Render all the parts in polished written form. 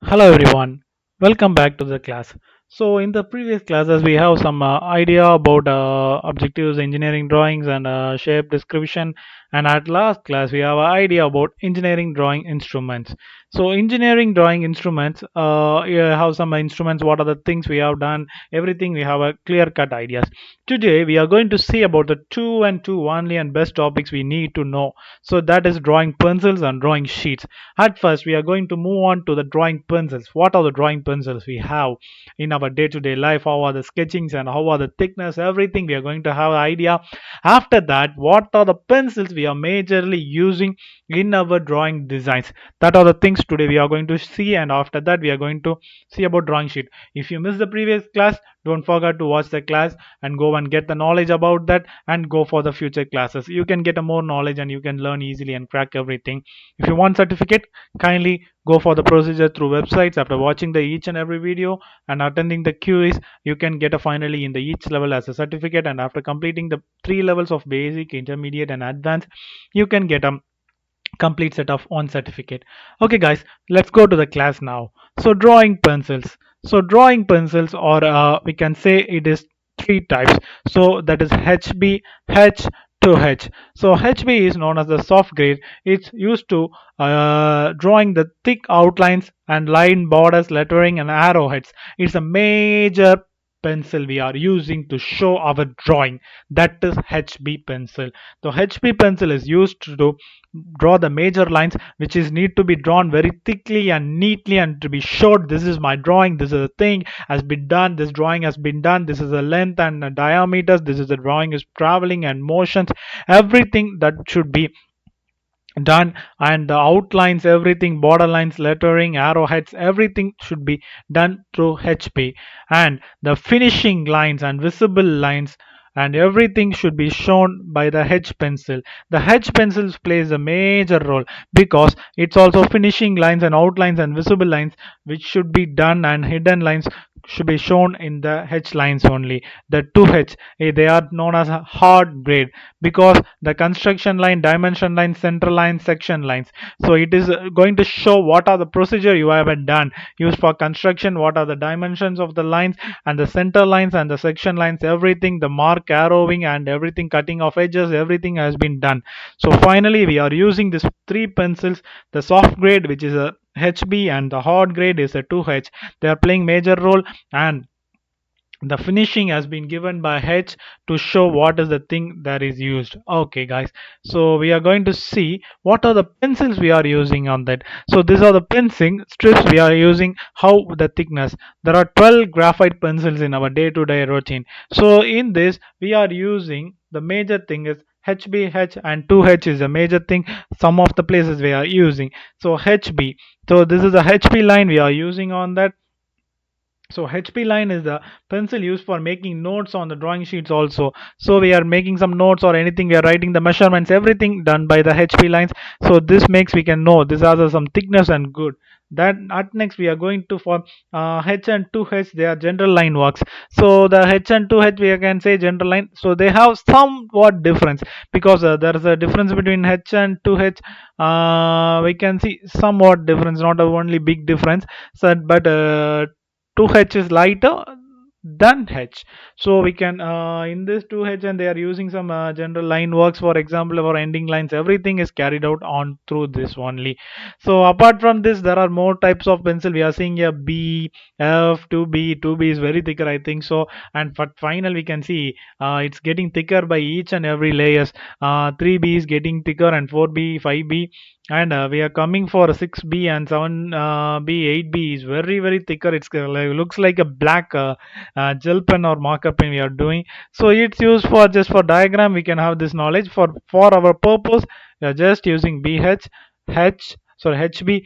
Hello everyone, welcome back to the class. So in the previous classes we have some idea about objectives, engineering drawings and shape description, and at last class we have an idea about engineering drawing instruments. So engineering drawing instruments, you have some instruments, what are the things we have done, everything we have a clear cut ideas. Today we are going to see about the two and two only and best topics we need to know. So that is drawing pencils and drawing sheets. At first, we are going to move on to the drawing pencils. What are the drawing pencils we have in our day-to-day life? How are the sketchings and how are the thickness? Everything we are going to have an idea. After that, what are the pencils we are majorly using in our drawing designs? That are the things today we are going to see, and after that, we are going to see about drawing sheet. If you missed the previous class, don't forget to watch the class and go and get the knowledge about that and go for the future classes. You can get a more knowledge and you can learn easily and crack everything. If you want certificate, kindly go for the procedure through websites. After watching the each and every video and attending the quiz, you can get a finally in the each level as a certificate, and after completing the three levels of basic, intermediate and advanced, you can get a complete set of one certificate. Okay guys, let's go to the class now. So drawing pencils. So drawing pencils, or we can say it is three types. So that is HB, H, 2H. So HB is known as the soft grade. It's used to drawing the thick outlines and line borders, lettering and arrowheads. It's a major pencil we are using to show our drawing. That is HB pencil. The HB pencil is used to draw the major lines which is need to be drawn very thickly and neatly and to be showed this is my drawing, this is a thing has been done, this drawing has been done, this is the length and the diameters, this is the drawing is traveling and motions, everything that should be done, and the outlines, everything, border lines, lettering, arrowheads, everything should be done through HP, and the finishing lines and visible lines and everything should be shown by the H pencil. The H pencil plays a major role because it's also finishing lines and outlines and visible lines which should be done, and hidden lines should be shown in the H lines only. The 2H, they are known as a hard grade because the construction line, dimension line, center line, section lines. So it is going to show what are the procedure you have done used for construction, what are the dimensions of the lines and the center lines and the section lines, everything, the mark, arrowing and everything, cutting of edges, everything has been done. So finally we are using these three pencils, the soft grade which is a HB and the hard grade is a 2H. They are playing major role, and the finishing has been given by H to show what is the thing that is used. Okay guys, so we are going to see what are the pencils we are using on that. So these are the pencil strips we are using. How the thickness, there are 12 graphite pencils in our day-to-day routine. So in this we are using, the major thing is HBH and 2H is a major thing. Some of the places we are using, so HB, so this is a HB line we are using on that. So HP line is the pencil used for making notes on the drawing sheets also. So we are making some notes or anything, we are writing the measurements, everything done by the HP lines. So this makes we can know this has some thickness and good. That at next we are going to for H and 2H, they are general line works. So the H and 2H we can say general line. So they have somewhat difference because there is a difference between H and 2H. We can see somewhat difference, not a only big difference. So but 2H is lighter than H. So we can in this 2H, and they are using some general line works, for example our ending lines, everything is carried out on through this only. So apart from this there are more types of pencil. We are seeing a B, F, 2B. 2B is very thicker I think so, and for final we can see it's getting thicker by each and every layers. 3B is getting thicker, and 4B, 5B, and we are coming for 6B and 7B, 8B is very thicker. It's like, looks like a black gel pen or marker pen we are doing. So it's used for just for diagram. We can have this knowledge for our purpose. We are just using BH, H, sorry HB,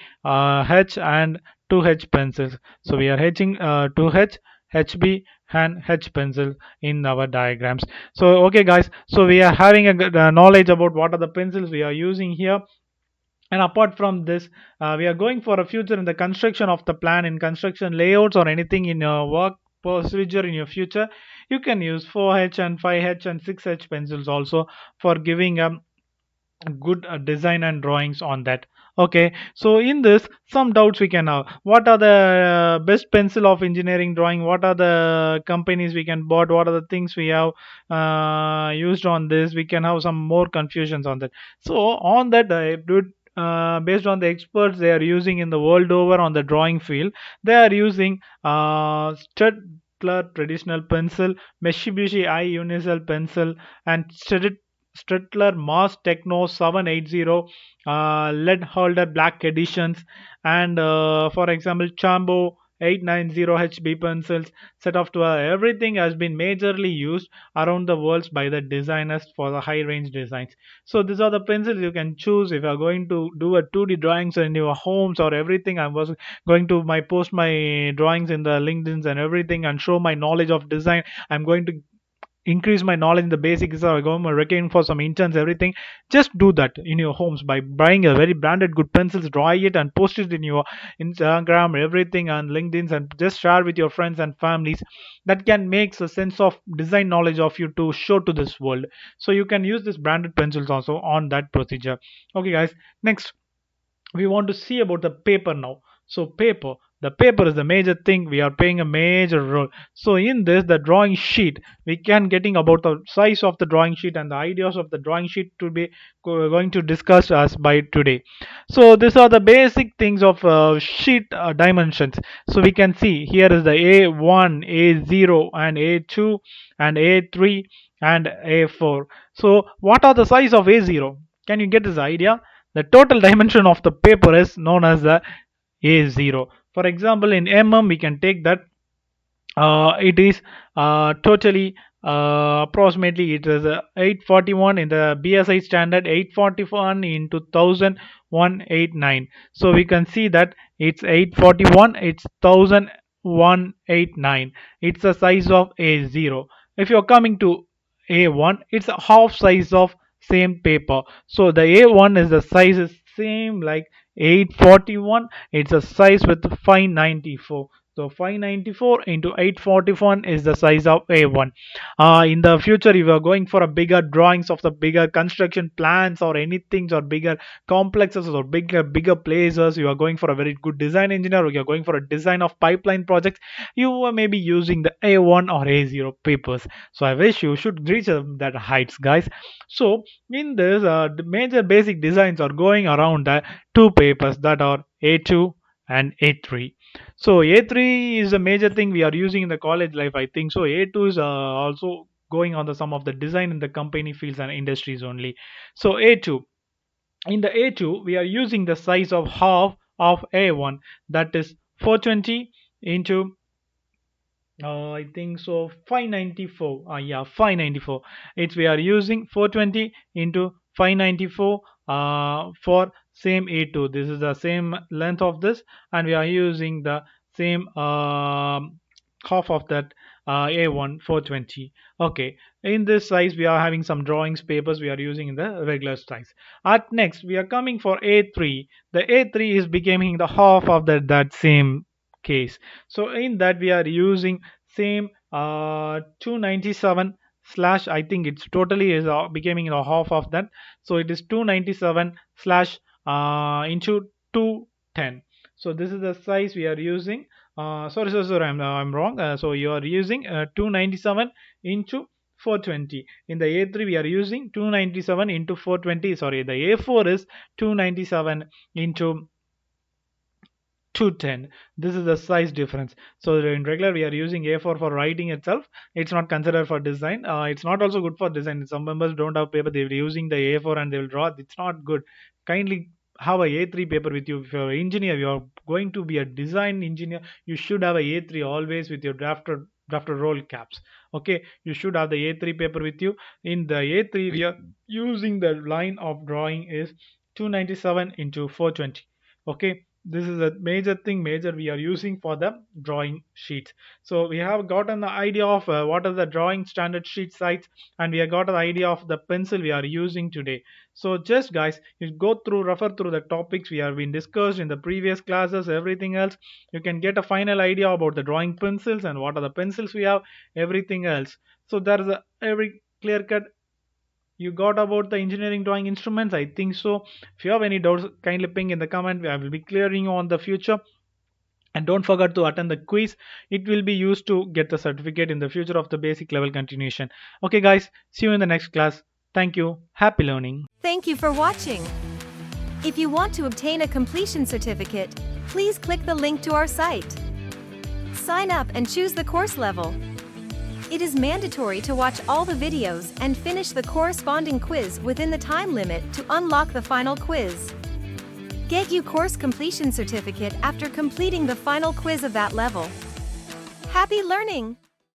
H and 2H pencils. So we are Hing 2H, HB and H pencil in our diagrams. So okay guys, so we are having a good knowledge about what are the pencils we are using here. And apart from this, we are going for a future in the construction of the plan, in construction layouts or anything in your work procedure in your future. You can use 4H and 5H and 6H pencils also for giving a good design and drawings on that. Okay, so in this, some doubts we can have. What are the best pencil of engineering drawing? What are the companies we can bought? What are the things we have used on this? We can have some more confusions on that. So on that, I did. Based on the experts they are using in the world over on the drawing field, they are using Staedtler traditional pencil, Mitsubishi I Unicel pencil, and Staedtler Mars Techno 780 lead holder black editions, and for example Chambo 890 HB pencils, set of 12. Everything has been majorly used around the world by the designers for the high range designs. So these are the pencils you can choose if you are going to do a 2D drawings in your homes or everything. I was going to my post my drawings in the LinkedIn's and everything and show my knowledge of design. I'm going to increase my knowledge in the basics. I go looking for some interns, everything. Just do that in your homes by buying a very branded good pencils, draw it and post it in your Instagram, everything, and LinkedIn, and just share with your friends and families. That can make a sense of design knowledge of you to show to this world. So you can use this branded pencils also on that procedure. Okay guys, next we want to see about the paper now. So paper, the paper is the major thing, we are playing a major role. So in this, the drawing sheet, we can getting about the size of the drawing sheet and the ideas of the drawing sheet to be going to discuss us by today. So these are the basic things of sheet dimensions. So we can see here is the A1, A0, and A2, and A3, and A4. So what are the size of A0? Can you get this idea? The total dimension of the paper is known as the A0. For example, in mm, we can take that it is totally approximately it is 841 in the BSI standard, 841 into 1189. So we can see that it's 841, it's 1189. It's the size of A0. If you're coming to A1, it's a half size of same paper. So the A1 is the size is same like 841. It's a size with 594. So 594 into 841 is the size of A1. In the future, if you are going for a bigger drawings of the bigger construction plans or anything or bigger complexes or bigger places, you are going for a very good design engineer or you are going for a design of pipeline projects, you may be using the A1 or A0 papers. So I wish you should reach that heights, guys. So in this, the major basic designs are going around the two papers that are A2 and A3. So A3 is a major thing we are using in the college life, I think. So A2 is also going on the some of the design in the company fields and industries only. So A2, in the A2 we are using the size of half of A1, that is 420 into I think so 594. Yeah, 594. It's we are using 420 into 594 for same A2. This is the same length of this, and we are using the same half of that A1 420. Okay, in this size we are having some drawings papers we are using in the regular size. At next we are coming for A3. The A3 is becoming the half of that same case. So in that we are using same 297 slash, I think it's totally is becoming the half of that. So it is 297 slash into 210. So this is the size we are using. Sorry, I'm wrong. So you are using 297 into 420. In the A3 we are using 297 into 420. Sorry, the A4 is 297 into 210. This is the size difference. So in regular we are using A4 for writing itself. It's not considered for design. It's not also good for design. Some members don't have paper, they will using the A4 and they will draw. It's not good. Kindly have a A3 paper with you. If you're an engineer, you're going to be a design engineer, you should have a A3 always with your drafter roll caps. Okay, you should have the A3 paper with you. In the A3 we are using the line of drawing is 297 into 420. Okay, this is a major thing major we are using for the drawing sheets. So we have gotten the idea of what are the drawing standard sheet size, and we have got an idea of the pencil we are using today. So just guys, you go through refer through the topics we have been discussed in the previous classes, everything else. You can get a final idea about the drawing pencils and what are the pencils we have, everything else. So there is a every clear cut you got about the engineering drawing instruments? I think so. If you have any doubts, kindly ping in the comment. I will be clearing you on the future. And don't forget to attend the quiz. It will be used to get the certificate in the future of the basic level continuation. Okay guys, see you in the next class. Thank you. Happy learning. Thank you for watching. If you want to obtain a completion certificate, please click the link to our site. Sign up and choose the course level. It is mandatory to watch all the videos and finish the corresponding quiz within the time limit to unlock the final quiz. Get your course completion certificate after completing the final quiz of that level. Happy learning!